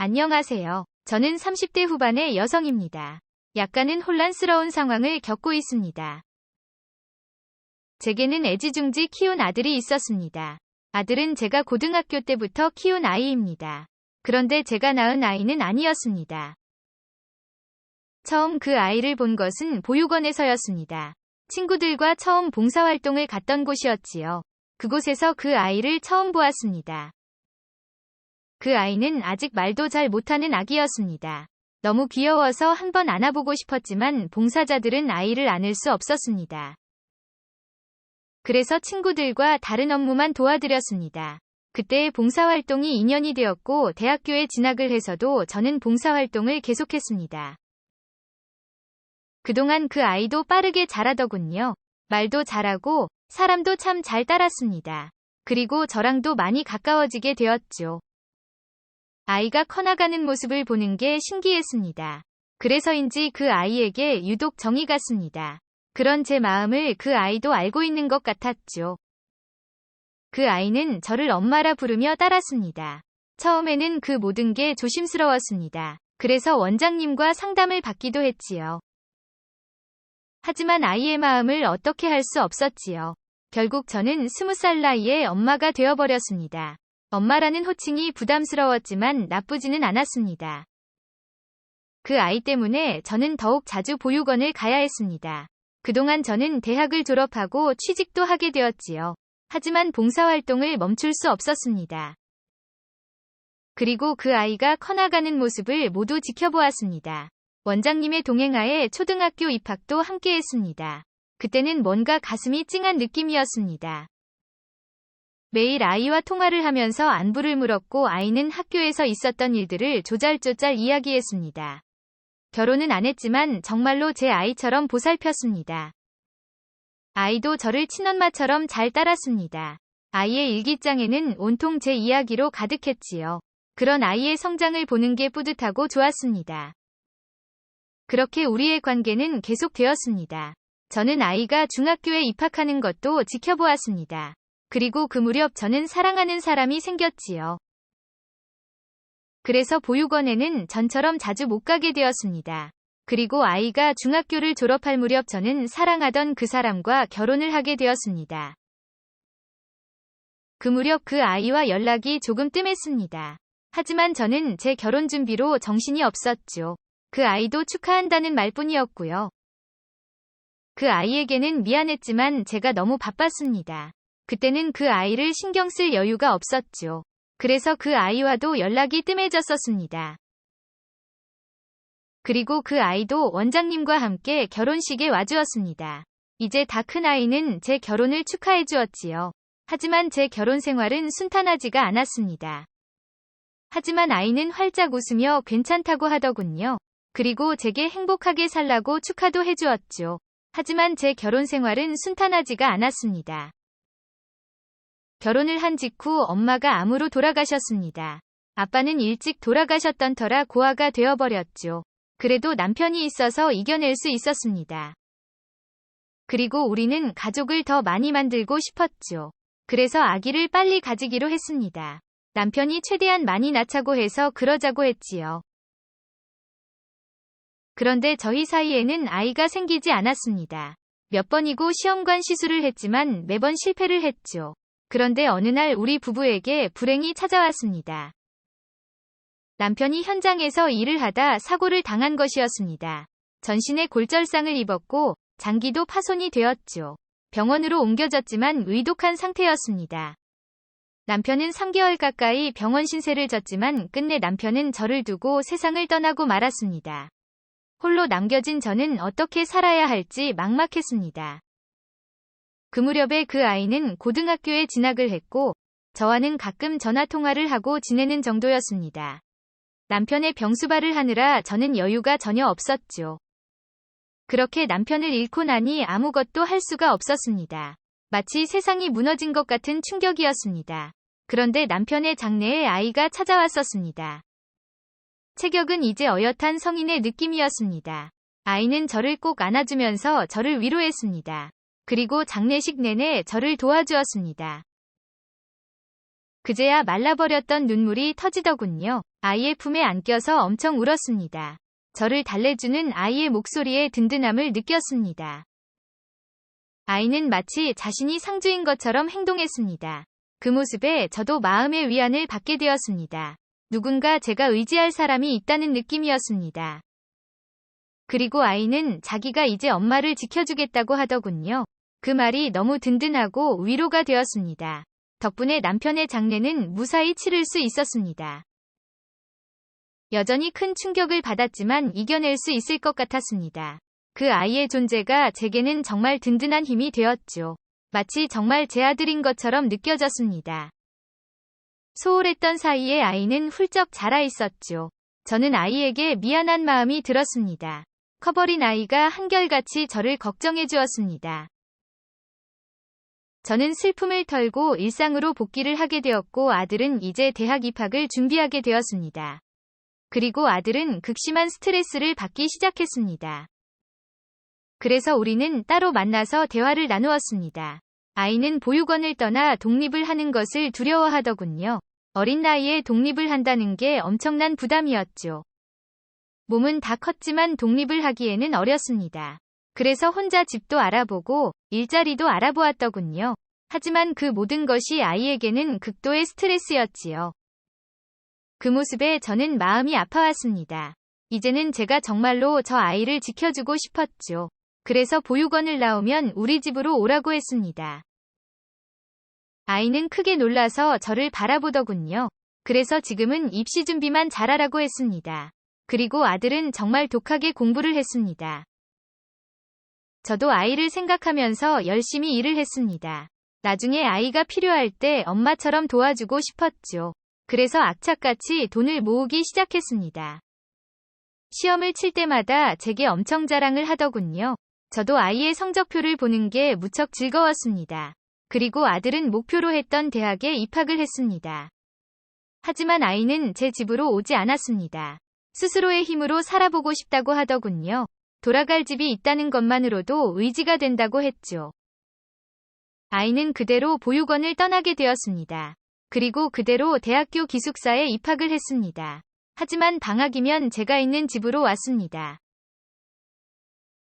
안녕하세요. 저는 30대 후반의 여성입니다. 약간은 혼란스러운 상황을 겪고 있습니다. 제게는 애지중지 키운 아들이 있었습니다. 아들은 제가 고등학교 때부터 키운 아이입니다. 그런데 제가 낳은 아이는 아니었습니다. 처음 그 아이를 본 것은 보육원에서였습니다. 친구들과 처음 봉사활동을 갔던 곳이었지요. 그곳에서 그 아이를 처음 보았습니다. 그 아이는 아직 말도 잘 못하는 아기였습니다. 너무 귀여워서 한번 안아보고 싶었지만 봉사자들은 아이를 안을 수 없었습니다. 그래서 친구들과 다른 업무만 도와드렸습니다. 그때의 봉사활동이 2년이 되었고 대학교에 진학을 해서도 저는 봉사활동을 계속했습니다. 그동안 그 아이도 빠르게 자라더군요. 말도 잘하고 사람도 참 잘 따랐습니다. 그리고 저랑도 많이 가까워지게 되었죠. 아이가 커나가는 모습을 보는 게 신기했습니다. 그래서인지 그 아이에게 유독 정이 갔습니다. 그런 제 마음을 그 아이도 알고 있는 것 같았죠. 그 아이는 저를 엄마라 부르며 따랐습니다. 처음에는 그 모든 게 조심스러웠습니다. 그래서 원장님과 상담을 받기도 했지요. 하지만 아이의 마음을 어떻게 할 수 없었지요. 결국 저는 20살 나이에 엄마가 되어버렸습니다. 엄마라는 호칭이 부담스러웠지만 나쁘지는 않았습니다. 그 아이 때문에 저는 더욱 자주 보육원을 가야 했습니다. 그동안 저는 대학을 졸업하고 취직도 하게 되었지요. 하지만 봉사활동을 멈출 수 없었습니다. 그리고 그 아이가 커나가는 모습을 모두 지켜보았습니다. 원장님의 동행하에 초등학교 입학도 함께 했습니다. 그때는 뭔가 가슴이 찡한 느낌이었습니다. 매일 아이와 통화를 하면서 안부를 물었고 아이는 학교에서 있었던 일들을 조잘조잘 이야기했습니다. 결혼은 안 했지만 정말로 제 아이처럼 보살폈습니다. 아이도 저를 친엄마처럼 잘 따랐습니다. 아이의 일기장에는 온통 제 이야기로 가득했지요. 그런 아이의 성장을 보는 게 뿌듯하고 좋았습니다. 그렇게 우리의 관계는 계속되었습니다. 저는 아이가 중학교에 입학하는 것도 지켜보았습니다. 그리고 그 무렵 저는 사랑하는 사람이 생겼지요. 그래서 보육원에는 전처럼 자주 못 가게 되었습니다. 그리고 아이가 중학교를 졸업할 무렵 저는 사랑하던 그 사람과 결혼을 하게 되었습니다. 그 무렵 그 아이와 연락이 조금 뜸했습니다. 하지만 저는 제 결혼 준비로 정신이 없었죠. 그 아이도 축하한다는 말뿐이었고요. 그 아이에게는 미안했지만 제가 너무 바빴습니다. 그때는 그 아이를 신경 쓸 여유가 없었죠. 그래서 그 아이와도 연락이 뜸해졌었습니다. 그리고 그 아이도 원장님과 함께 결혼식에 와주었습니다. 이제 다 큰 아이는 제 결혼을 축하해 주었지요. 하지만 제 결혼 생활은 순탄하지가 않았습니다. 하지만 아이는 활짝 웃으며 괜찮다고 하더군요. 그리고 제게 행복하게 살라고 축하도 해주었죠. 하지만 제 결혼 생활은 순탄하지가 않았습니다. 결혼을 한 직후 엄마가 암으로 돌아가셨습니다. 아빠는 일찍 돌아가셨던 터라 고아가 되어버렸죠. 그래도 남편이 있어서 이겨낼 수 있었습니다. 그리고 우리는 가족을 더 많이 만들고 싶었죠. 그래서 아기를 빨리 가지기로 했습니다. 남편이 최대한 많이 낳자고 해서 그러자고 했지요. 그런데 저희 사이에는 아이가 생기지 않았습니다. 몇 번이고 시험관 시술을 했지만 매번 실패를 했죠. 그런데 어느 날 우리 부부에게 불행이 찾아왔습니다. 남편이 현장에서 일을 하다 사고를 당한 것이었습니다. 전신에 골절상을 입었고 장기도 파손이 되었죠. 병원으로 옮겨졌지만 위독한 상태였습니다. 남편은 3개월 가까이 병원 신세를 졌지만 끝내 남편은 저를 두고 세상을 떠나고 말았습니다. 홀로 남겨진 저는 어떻게 살아야 할지 막막했습니다. 그 무렵에 그 아이는 고등학교에 진학을 했고 저와는 가끔 전화통화를 하고 지내는 정도였습니다. 남편의 병수발을 하느라 저는 여유가 전혀 없었죠. 그렇게 남편을 잃고 나니 아무것도 할 수가 없었습니다. 마치 세상이 무너진 것 같은 충격이었습니다. 그런데 남편의 장래에 아이가 찾아왔었습니다. 체격은 이제 어엿한 성인의 느낌이었습니다. 아이는 저를 꼭 안아주면서 저를 위로했습니다. 그리고 장례식 내내 저를 도와주었습니다. 그제야 말라버렸던 눈물이 터지더군요. 아이의 품에 안겨서 엄청 울었습니다. 저를 달래주는 아이의 목소리에 든든함을 느꼈습니다. 아이는 마치 자신이 상주인 것처럼 행동했습니다. 그 모습에 저도 마음의 위안을 받게 되었습니다. 누군가 제가 의지할 사람이 있다는 느낌이었습니다. 그리고 아이는 자기가 이제 엄마를 지켜주겠다고 하더군요. 그 말이 너무 든든하고 위로가 되었습니다. 덕분에 남편의 장례는 무사히 치를 수 있었습니다. 여전히 큰 충격을 받았지만 이겨낼 수 있을 것 같았습니다. 그 아이의 존재가 제게는 정말 든든한 힘이 되었죠. 마치 정말 제 아들인 것처럼 느껴졌습니다. 소홀했던 사이에 아이는 훌쩍 자라 있었죠. 저는 아이에게 미안한 마음이 들었습니다. 커버린 아이가 한결같이 저를 걱정해 주었습니다. 저는 슬픔을 털고 일상으로 복귀를 하게 되었고 아들은 이제 대학 입학을 준비하게 되었습니다. 그리고 아들은 극심한 스트레스를 받기 시작했습니다. 그래서 우리는 따로 만나서 대화를 나누었습니다. 아이는 보육원을 떠나 독립을 하는 것을 두려워하더군요. 어린 나이에 독립을 한다는 게 엄청난 부담이었죠. 몸은 다 컸지만 독립을 하기에는 어렸습니다. 그래서 혼자 집도 알아보고 일자리도 알아보았더군요. 하지만 그 모든 것이 아이에게는 극도의 스트레스였지요. 그 모습에 저는 마음이 아파왔습니다. 이제는 제가 정말로 저 아이를 지켜주고 싶었죠. 그래서 보육원을 나오면 우리 집으로 오라고 했습니다. 아이는 크게 놀라서 저를 바라보더군요. 그래서 지금은 입시 준비만 잘하라고 했습니다. 그리고 아들은 정말 독하게 공부를 했습니다. 저도 아이를 생각하면서 열심히 일을 했습니다. 나중에 아이가 필요할 때 엄마처럼 도와주고 싶었죠. 그래서 악착같이 돈을 모으기 시작했습니다. 시험을 칠 때마다 제게 엄청 자랑을 하더군요. 저도 아이의 성적표를 보는 게 무척 즐거웠습니다. 그리고 아들은 목표로 했던 대학에 입학을 했습니다. 하지만 아이는 제 집으로 오지 않았습니다. 스스로의 힘으로 살아보고 싶다고 하더군요. 돌아갈 집이 있다는 것만으로도 의지가 된다고 했죠. 아이는 그대로 보육원을 떠나게 되었습니다. 그리고 그대로 대학교 기숙사에 입학을 했습니다. 하지만 방학이면 제가 있는 집으로 왔습니다.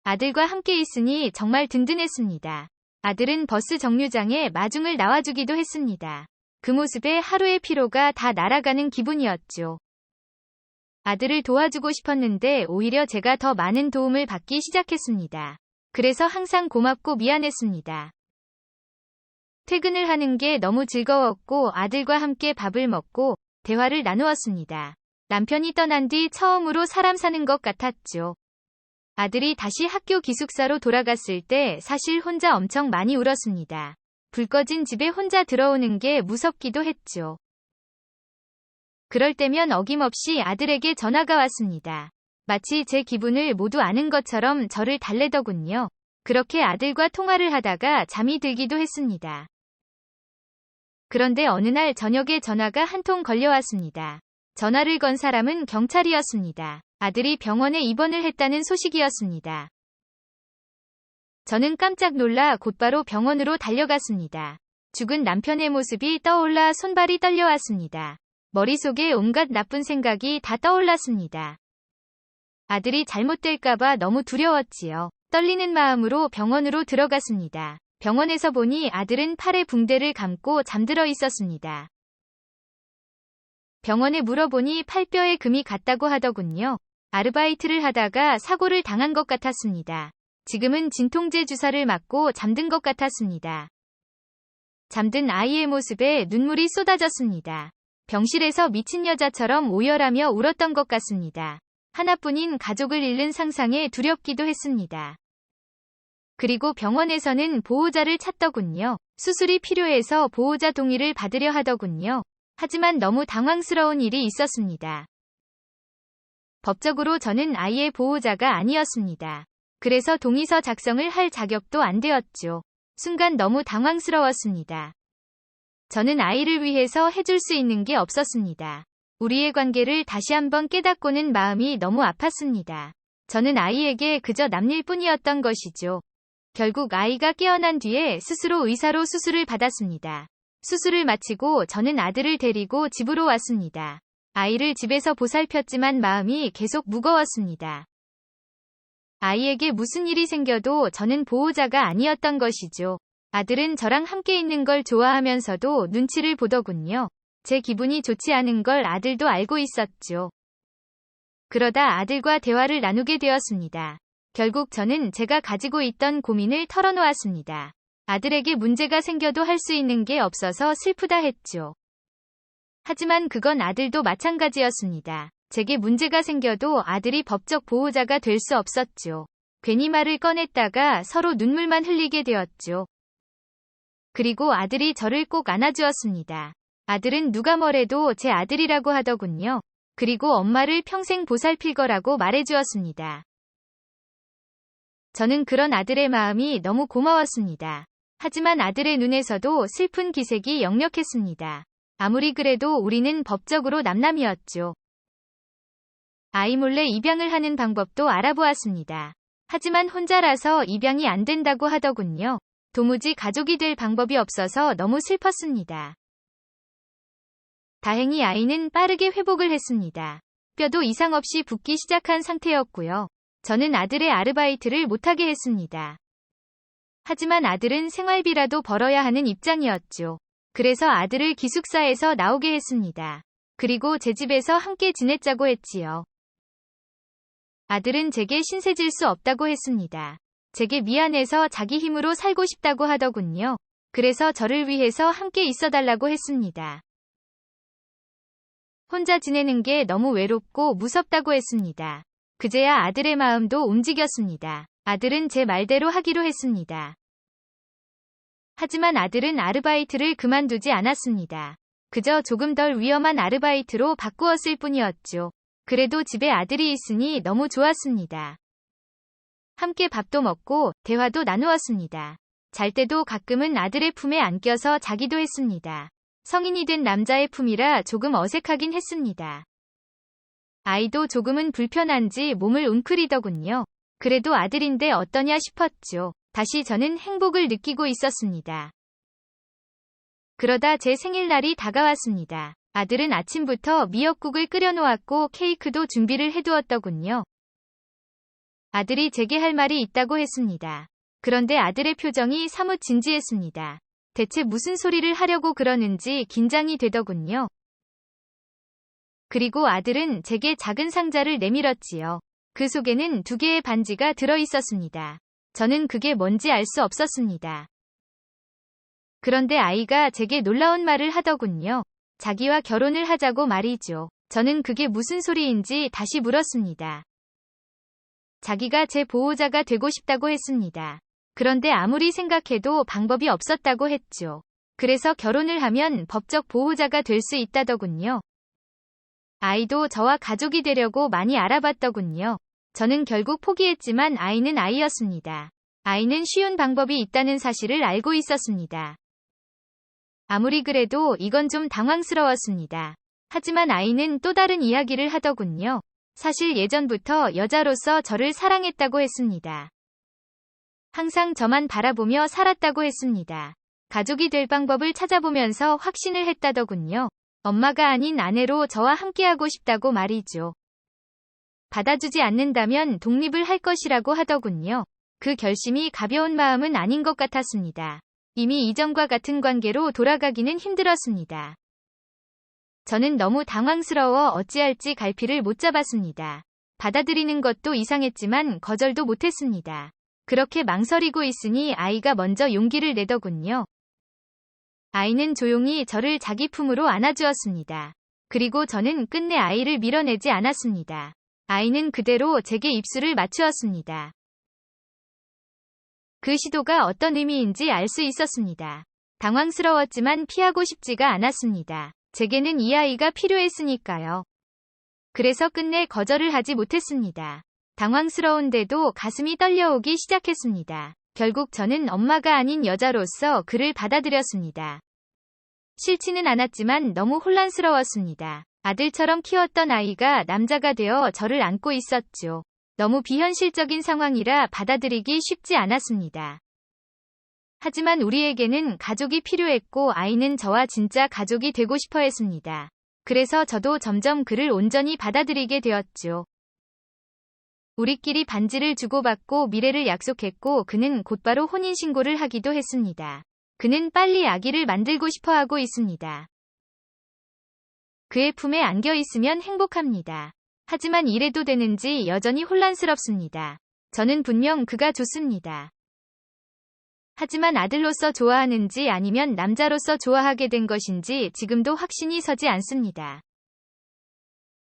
아들과 함께 있으니 정말 든든했습니다. 아들은 버스 정류장에 마중을 나와주기도 했습니다. 그 모습에 하루의 피로가 다 날아가는 기분이었죠. 아들을 도와주고 싶었는데 오히려 제가 더 많은 도움을 받기 시작했습니다. 그래서 항상 고맙고 미안했습니다. 퇴근을 하는 게 너무 즐거웠고 아들과 함께 밥을 먹고 대화를 나누었습니다. 남편이 떠난 뒤 처음으로 사람 사는 것 같았죠. 아들이 다시 학교 기숙사로 돌아갔을 때 사실 혼자 엄청 많이 울었습니다. 불 꺼진 집에 혼자 들어오는 게 무섭기도 했죠. 그럴 때면 어김없이 아들에게 전화가 왔습니다. 마치 제 기분을 모두 아는 것처럼 저를 달래더군요. 그렇게 아들과 통화를 하다가 잠이 들기도 했습니다. 그런데 어느 날 저녁에 전화가 한 통 걸려왔습니다. 전화를 건 사람은 경찰이었습니다. 아들이 병원에 입원을 했다는 소식이었습니다. 저는 깜짝 놀라 곧바로 병원으로 달려갔습니다. 죽은 남편의 모습이 떠올라 손발이 떨려왔습니다. 머릿속에 온갖 나쁜 생각이 다 떠올랐습니다. 아들이 잘못될까봐 너무 두려웠지요. 떨리는 마음으로 병원으로 들어갔습니다. 병원에서 보니 아들은 팔에 붕대를 감고 잠들어 있었습니다. 병원에 물어보니 팔뼈에 금이 갔다고 하더군요. 아르바이트를 하다가 사고를 당한 것 같았습니다. 지금은 진통제 주사를 맞고 잠든 것 같았습니다. 잠든 아이의 모습에 눈물이 쏟아졌습니다. 병실에서 미친 여자처럼 오열하며 울었던 것 같습니다. 하나뿐인 가족을 잃는 상상에 두렵기도 했습니다. 그리고 병원에서는 보호자를 찾더군요. 수술이 필요해서 보호자 동의를 받으려 하더군요. 하지만 너무 당황스러운 일이 있었습니다. 법적으로 저는 아이의 보호자가 아니었습니다. 그래서 동의서 작성을 할 자격도 안 되었죠. 순간 너무 당황스러웠습니다. 저는 아이를 위해서 해줄 수 있는 게 없었습니다. 우리의 관계를 다시 한번 깨닫고는 마음이 너무 아팠습니다. 저는 아이에게 그저 남일 뿐이었던 것이죠. 결국 아이가 깨어난 뒤에 스스로 의사로 수술을 받았습니다. 수술을 마치고 저는 아들을 데리고 집으로 왔습니다. 아이를 집에서 보살폈지만 마음이 계속 무거웠습니다. 아이에게 무슨 일이 생겨도 저는 보호자가 아니었던 것이죠. 아들은 저랑 함께 있는 걸 좋아하면서도 눈치를 보더군요. 제 기분이 좋지 않은 걸 아들도 알고 있었죠. 그러다 아들과 대화를 나누게 되었습니다. 결국 저는 제가 가지고 있던 고민을 털어놓았습니다. 아들에게 문제가 생겨도 할 수 있는 게 없어서 슬프다 했죠. 하지만 그건 아들도 마찬가지였습니다. 제게 문제가 생겨도 아들이 법적 보호자가 될 수 없었죠. 괜히 말을 꺼냈다가 서로 눈물만 흘리게 되었죠. 그리고 아들이 저를 꼭 안아주었습니다. 아들은 누가 뭐래도 제 아들이라고 하더군요. 그리고 엄마를 평생 보살필 거라고 말해주었습니다. 저는 그런 아들의 마음이 너무 고마웠습니다. 하지만 아들의 눈에서도 슬픈 기색이 역력했습니다. 아무리 그래도 우리는 법적으로 남남이었죠. 아이 몰래 입양을 하는 방법도 알아보았습니다. 하지만 혼자라서 입양이 안 된다고 하더군요. 도무지 가족이 될 방법이 없어서 너무 슬펐습니다. 다행히 아이는 빠르게 회복을 했습니다. 뼈도 이상 없이 붓기 시작한 상태였고요. 저는 아들의 아르바이트를 못하게 했습니다. 하지만 아들은 생활비라도 벌어야 하는 입장이었죠. 그래서 아들을 기숙사에서 나오게 했습니다. 그리고 제 집에서 함께 지냈자고 했지요. 아들은 제게 신세질 수 없다고 했습니다. 제게 미안해서 자기 힘으로 살고 싶다고 하더군요. 그래서 저를 위해서 함께 있어달라고 했습니다. 혼자 지내는 게 너무 외롭고 무섭다고 했습니다. 그제야 아들의 마음도 움직였습니다. 아들은 제 말대로 하기로 했습니다. 하지만 아들은 아르바이트를 그만두지 않았습니다. 그저 조금 덜 위험한 아르바이트로 바꾸었을 뿐이었죠. 그래도 집에 아들이 있으니 너무 좋았습니다. 함께 밥도 먹고 대화도 나누었습니다. 잘 때도 가끔은 아들의 품에 안겨서 자기도 했습니다. 성인이 된 남자의 품이라 조금 어색하긴 했습니다. 아이도 조금은 불편한지 몸을 웅크리더군요. 그래도 아들인데 어떠냐 싶었죠. 다시 저는 행복을 느끼고 있었습니다. 그러다 제 생일날이 다가왔습니다. 아들은 아침부터 미역국을 끓여놓았고 케이크도 준비를 해두었더군요. 아들이 제게 할 말이 있다고 했습니다. 그런데 아들의 표정이 사뭇 진지했습니다. 대체 무슨 소리를 하려고 그러는지 긴장이 되더군요. 그리고 아들은 제게 작은 상자를 내밀었지요. 그 속에는 2개의 반지가 들어 있었습니다. 저는 그게 뭔지 알 수 없었습니다. 그런데 아이가 제게 놀라운 말을 하더군요. 자기와 결혼을 하자고 말이죠. 저는 그게 무슨 소리인지 다시 물었습니다. 자기가 제 보호자가 되고 싶다고 했습니다. 그런데 아무리 생각해도 방법이 없었다고 했죠. 그래서 결혼을 하면 법적 보호자가 될 수 있다더군요. 아이도 저와 가족이 되려고 많이 알아봤더군요. 저는 결국 포기했지만 아이는 아이였습니다. 아이는 쉬운 방법이 있다는 사실을 알고 있었습니다. 아무리 그래도 이건 좀 당황스러웠습니다. 하지만 아이는 또 다른 이야기를 하더군요. 사실 예전부터 여자로서 저를 사랑했다고 했습니다. 항상 저만 바라보며 살았다고 했습니다. 가족이 될 방법을 찾아보면서 확신을 했다더군요. 엄마가 아닌 아내로 저와 함께하고 싶다고 말이죠. 받아주지 않는다면 독립을 할 것이라고 하더군요. 그 결심이 가벼운 마음은 아닌 것 같았습니다. 이미 이전과 같은 관계로 돌아가기는 힘들었습니다. 저는 너무 당황스러워 어찌할지 갈피를 못 잡았습니다. 받아들이는 것도 이상했지만 거절도 못했습니다. 그렇게 망설이고 있으니 아이가 먼저 용기를 내더군요. 아이는 조용히 저를 자기 품으로 안아주었습니다. 그리고 저는 끝내 아이를 밀어내지 않았습니다. 아이는 그대로 제게 입술을 맞추었습니다. 그 시도가 어떤 의미인지 알 수 있었습니다. 당황스러웠지만 피하고 싶지가 않았습니다. 제게는 이 아이가 필요했으니까요. 그래서 끝내 거절을 하지 못했습니다. 당황스러운데도 가슴이 떨려오기 시작했습니다. 결국 저는 엄마가 아닌 여자로서 그를 받아들였습니다. 싫지는 않았지만 너무 혼란스러웠습니다. 아들처럼 키웠던 아이가 남자가 되어 저를 안고 있었죠. 너무 비현실적인 상황이라 받아들이기 쉽지 않았습니다. 하지만 우리에게는 가족이 필요했고 아이는 저와 진짜 가족이 되고 싶어 했습니다. 그래서 저도 점점 그를 온전히 받아들이게 되었죠. 우리끼리 반지를 주고받고 미래를 약속했고 그는 곧바로 혼인신고를 하기도 했습니다. 그는 빨리 아기를 만들고 싶어 하고 있습니다. 그의 품에 안겨 있으면 행복합니다. 하지만 이래도 되는지 여전히 혼란스럽습니다. 저는 분명 그가 좋습니다. 하지만 아들로서 좋아하는지 아니면 남자로서 좋아하게 된 것인지 지금도 확신이 서지 않습니다.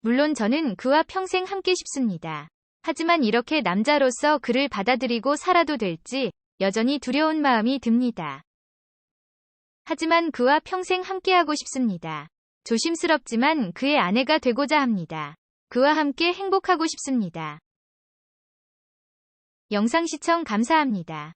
물론 저는 그와 평생 함께 싶습니다. 하지만 이렇게 남자로서 그를 받아들이고 살아도 될지 여전히 두려운 마음이 듭니다. 하지만 그와 평생 함께하고 싶습니다. 조심스럽지만 그의 아내가 되고자 합니다. 그와 함께 행복하고 싶습니다. 영상 시청 감사합니다.